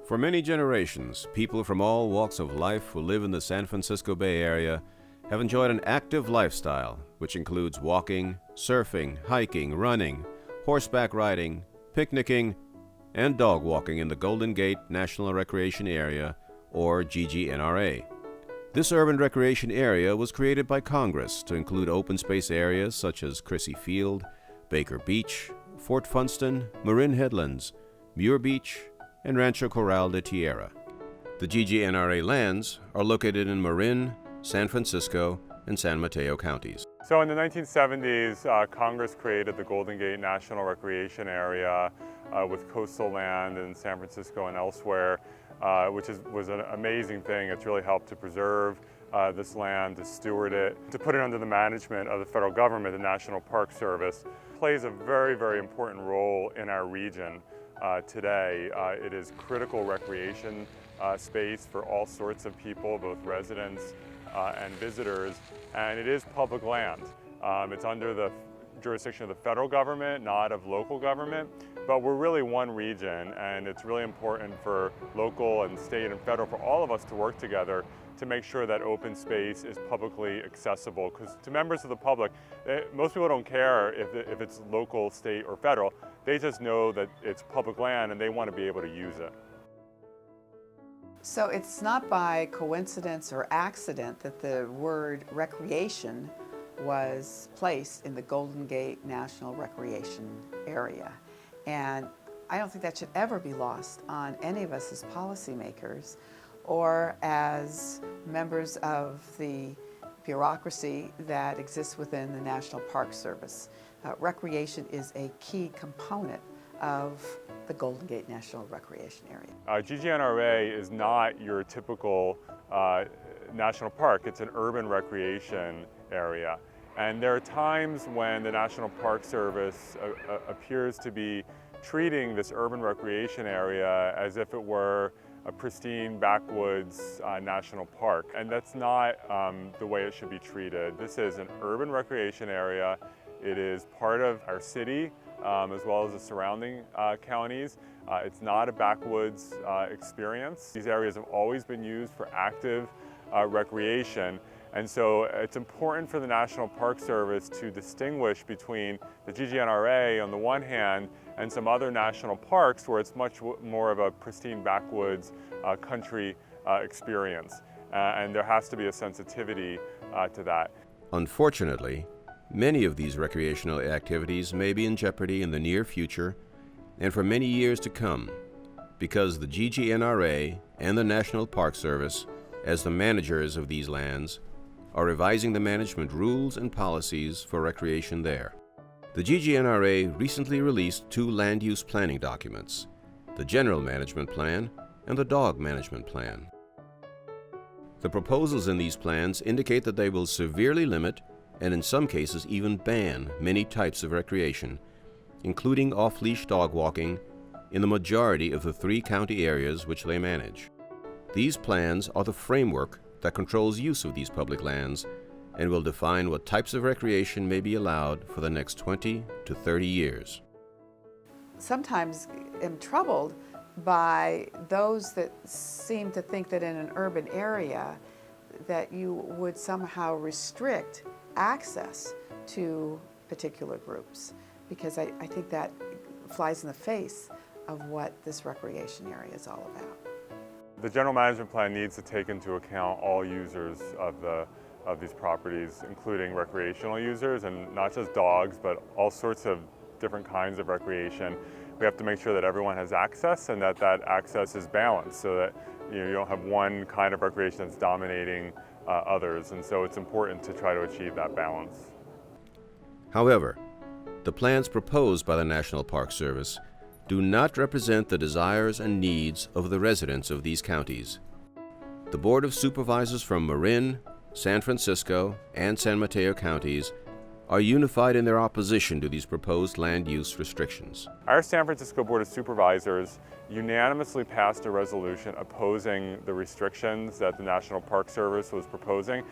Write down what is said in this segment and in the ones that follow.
For many generations, people from all walks of life who live in the San Francisco Bay Area have enjoyed an active lifestyle, which includes walking, surfing, hiking, running, horseback riding, picnicking, and dog walking in the Golden Gate National Recreation Area, or GGNRA. This urban recreation area was created by Congress to include open space areas such as Crissy Field, Baker Beach, Fort Funston, Marin Headlands, Muir Beach, and Rancho Corral de Tierra. The GGNRA lands are located in Marin, San Francisco, and San Mateo counties. So in the 1970s, Congress created the Golden Gate National Recreation Area with coastal land in San Francisco and elsewhere, which was an amazing thing. It's really helped to preserve this land, to steward it, to put it under the management of the federal government. The National Park Service plays a very, very important role in our region today. It is critical recreation space for all sorts of people, both residents and visitors, and it is public land. It's under the jurisdiction of the federal government, not of local government, but we're really one region, and it's really important for local and state and federal, for all of us to work together to make sure that open space is publicly accessible. Because to members of the public, most people don't care if it's local, state, or federal. They just know that it's public land and they want to be able to use it. So it's not by coincidence or accident that the word recreation was placed in the Golden Gate National Recreation Area. And I don't think that should ever be lost on any of us as policymakers or as members of the bureaucracy that exists within the National Park Service. Recreation is a key component of the Golden Gate National Recreation Area. GGNRA is not your typical national park. It's an urban recreation area. And there are times when the National Park Service appears to be treating this urban recreation area as if it were a pristine backwoods national park. And that's not the way it should be treated. This is an urban recreation area. It is part of our city, as well as the surrounding counties. It's not a backwoods experience. These areas have always been used for active recreation. And so it's important for the National Park Service to distinguish between the GGNRA on the one hand and some other national parks where it's much more of a pristine backwoods country experience. And there has to be a sensitivity to that. Unfortunately, many of these recreational activities may be in jeopardy in the near future and for many years to come because the GGNRA and the National Park Service, as the managers of these lands, are revising the management rules and policies for recreation there. The GGNRA recently released 2 land use planning documents, the General Management Plan and the Dog Management Plan. The proposals in these plans indicate that they will severely limit and in some cases even ban many types of recreation, including off-leash dog walking, in the majority of the 3 county areas which they manage. These plans are the framework that controls use of these public lands and will define what types of recreation may be allowed for the next 20 to 30 years. Sometimes I'm troubled by those that seem to think that in an urban area that you would somehow restrict access to particular groups, because I think that flies in the face of what this recreation area is all about. The general management plan needs to take into account all users of these properties, including recreational users, and not just dogs, but all sorts of different kinds of recreation. We have to make sure that everyone has access and that access is balanced so that you don't have one kind of recreation that's dominating others. And so it's important to try to achieve that balance. However, the plans proposed by the National Park Service do not represent the desires and needs of the residents of these counties. The Board of Supervisors from Marin, San Francisco, and San Mateo counties are unified in their opposition to these proposed land use restrictions. Our San Francisco Board of Supervisors unanimously passed a resolution opposing the restrictions that the National Park Service was proposing.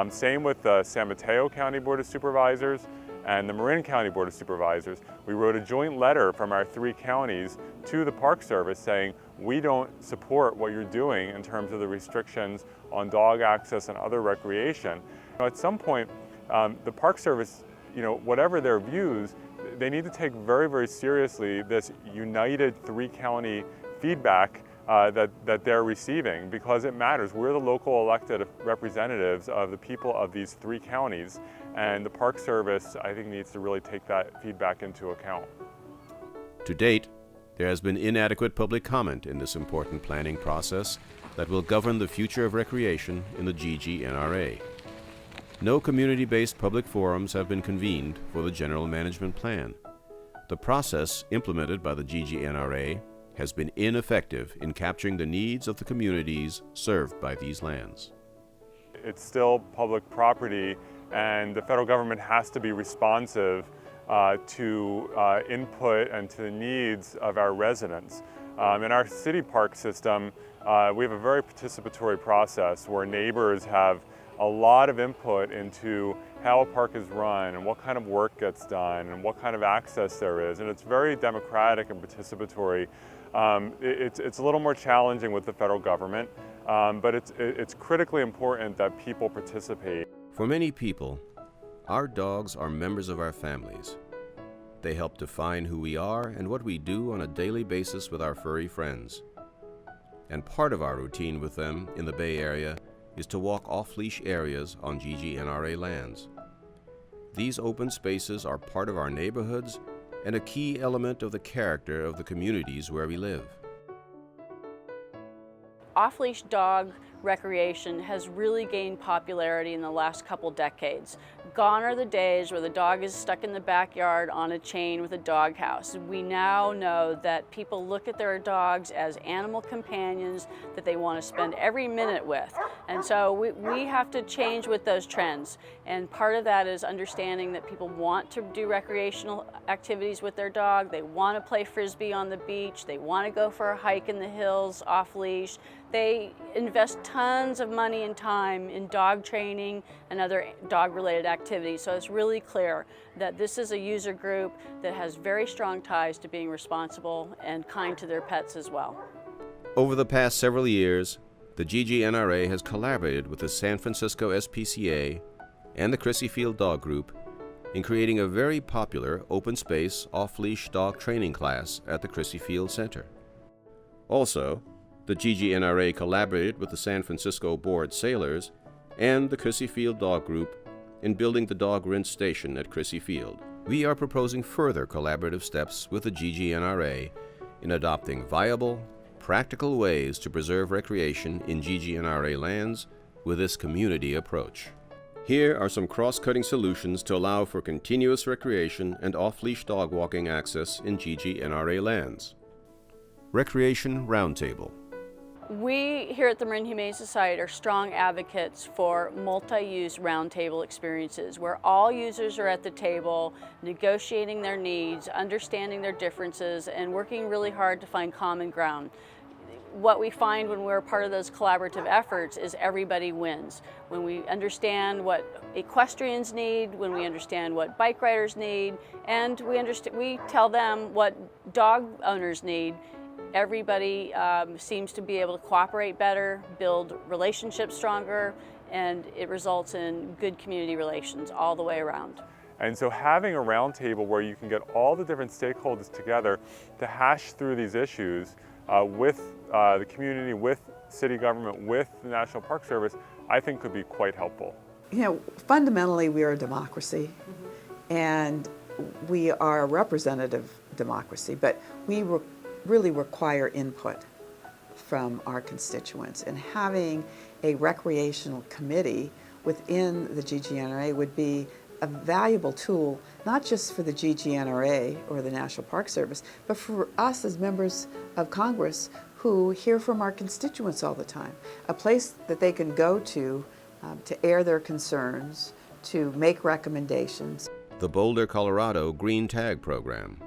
Same with the San Mateo County Board of Supervisors and the Marin County Board of Supervisors, we wrote a joint letter from our 3 counties to the Park Service saying, we don't support what you're doing in terms of the restrictions on dog access and other recreation. At some point, the Park Service, whatever their views, they need to take very, very seriously this united 3-county feedback that they're receiving, because it matters. We're the local elected representatives of the people of these 3 counties, and the Park Service, I think, needs to really take that feedback into account. To date, there has been inadequate public comment in this important planning process that will govern the future of recreation in the GGNRA. No community-based public forums have been convened for the general management plan. The process implemented by the GGNRA has been ineffective in capturing the needs of the communities served by these lands. It's still public property, and the federal government has to be responsive to input and to the needs of our residents. In our city park system, we have a very participatory process where neighbors have a lot of input into how a park is run and what kind of work gets done and what kind of access there is, and it's very democratic and participatory. It's a little more challenging with the federal government, but it's critically important that people participate. For many people, our dogs are members of our families. They help define who we are and what we do on a daily basis with our furry friends. And part of our routine with them in the Bay Area is to walk off-leash areas on GGNRA lands. These open spaces are part of our neighborhoods and a key element of the character of the communities where we live. Off-leash dog recreation has really gained popularity in the last couple decades. Gone are the days where the dog is stuck in the backyard on a chain with a dog house. We now know that people look at their dogs as animal companions that they want to spend every minute with. And so we have to change with those trends. And part of that is understanding that people want to do recreational activities with their dog. They want to play frisbee on the beach. They want to go for a hike in the hills off leash. They invest tons of money and time in dog training and other dog-related activities. So it's really clear that this is a user group that has very strong ties to being responsible and kind to their pets as well. Over the past several years, the GGNRA has collaborated with the San Francisco SPCA and the Crissy Field Dog Group in creating a very popular open-space off-leash dog training class at the Crissy Field Center. Also, the GGNRA collaborated with the San Francisco Board Sailors and the Crissy Field Dog Group in building the dog rinse station at Crissy Field. We are proposing further collaborative steps with the GGNRA in adopting viable, practical ways to preserve recreation in GGNRA lands with this community approach. Here are some cross-cutting solutions to allow for continuous recreation and off-leash dog walking access in GGNRA lands. Recreation Roundtable. We here at the Marin Humane Society are strong advocates for multi-use roundtable experiences where all users are at the table negotiating their needs, understanding their differences, and working really hard to find common ground. What we find when we're part of those collaborative efforts is everybody wins. When we understand what equestrians need, when we understand what bike riders need, and we tell them what dog owners need, everybody seems to be able to cooperate better, build relationships stronger, and it results in good community relations all the way around. And so having a roundtable where you can get all the different stakeholders together to hash through these issues with the community, with city government, with the National Park Service, I think could be quite helpful. Fundamentally we are a democracy, and we are a representative democracy, but we really require input from our constituents, and having a recreational committee within the GGNRA would be a valuable tool, not just for the GGNRA or the National Park Service, but for us as members of Congress who hear from our constituents all the time. A place that they can go to air their concerns, to make recommendations. The Boulder, Colorado Green Tag Program.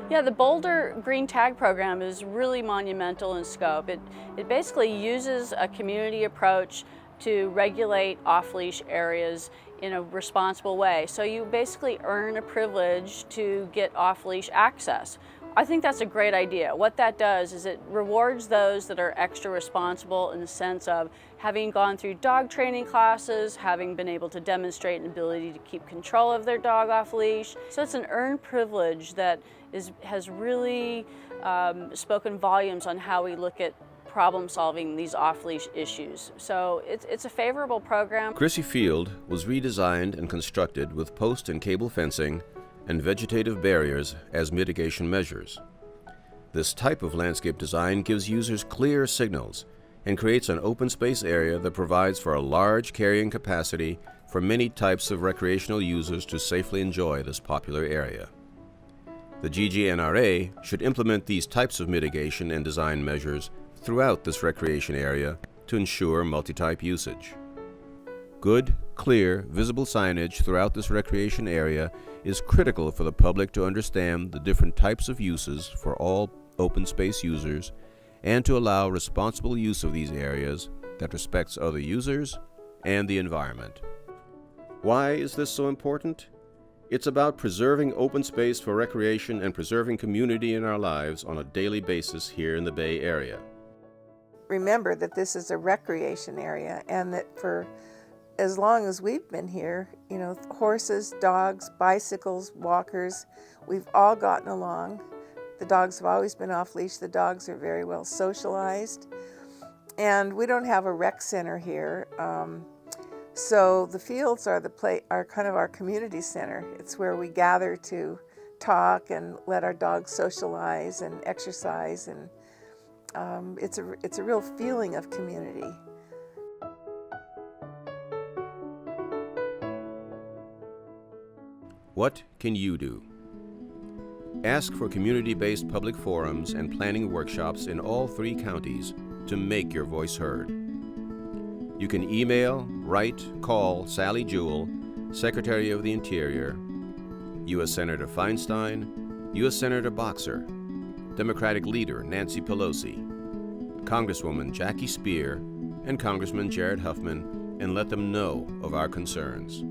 Yeah, the Boulder Green Tag Program is really monumental in scope. It basically uses a community approach to regulate off-leash areas in a responsible way. So you basically earn a privilege to get off-leash access. I think that's a great idea. What that does is it rewards those that are extra responsible in the sense of having gone through dog training classes, having been able to demonstrate an ability to keep control of their dog off leash. So it's an earned privilege that has really spoken volumes on how we look at problem solving these off-leash issues. So it's a favorable program. Crissy Field was redesigned and constructed with post and cable fencing and vegetative barriers as mitigation measures. This type of landscape design gives users clear signals and creates an open space area that provides for a large carrying capacity for many types of recreational users to safely enjoy this popular area. The GGNRA should implement these types of mitigation and design measures throughout this recreation area to ensure multi-type usage. Good, clear, visible signage throughout this recreation area is critical for the public to understand the different types of uses for all open space users and to allow responsible use of these areas that respects other users and the environment. Why is this so important? It's about preserving open space for recreation and preserving community in our lives on a daily basis here in the Bay Area. Remember that this is a recreation area and that for as long as we've been here, you know, horses, dogs, bicycles, walkers, we've all gotten along. The dogs have always been off leash. The dogs are very well socialized. And we don't have a rec center here. So the fields are kind of our community center. It's where we gather to talk and let our dogs socialize and exercise. And it's a real feeling of community. What can you do? Ask for community-based public forums and planning workshops in all 3 counties to make your voice heard. You can email, write, call Sally Jewell, Secretary of the Interior, U.S. Senator Feinstein, U.S. Senator Boxer, Democratic Leader Nancy Pelosi, Congresswoman Jackie Speer, and Congressman Jared Huffman, and let them know of our concerns.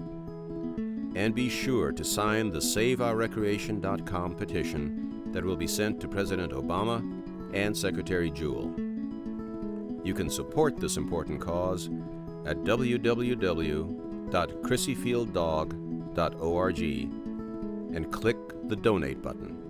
And be sure to sign the SaveOurRecreation.com petition that will be sent to President Obama and Secretary Jewell. You can support this important cause at www.crissyfielddog.org and click the donate button.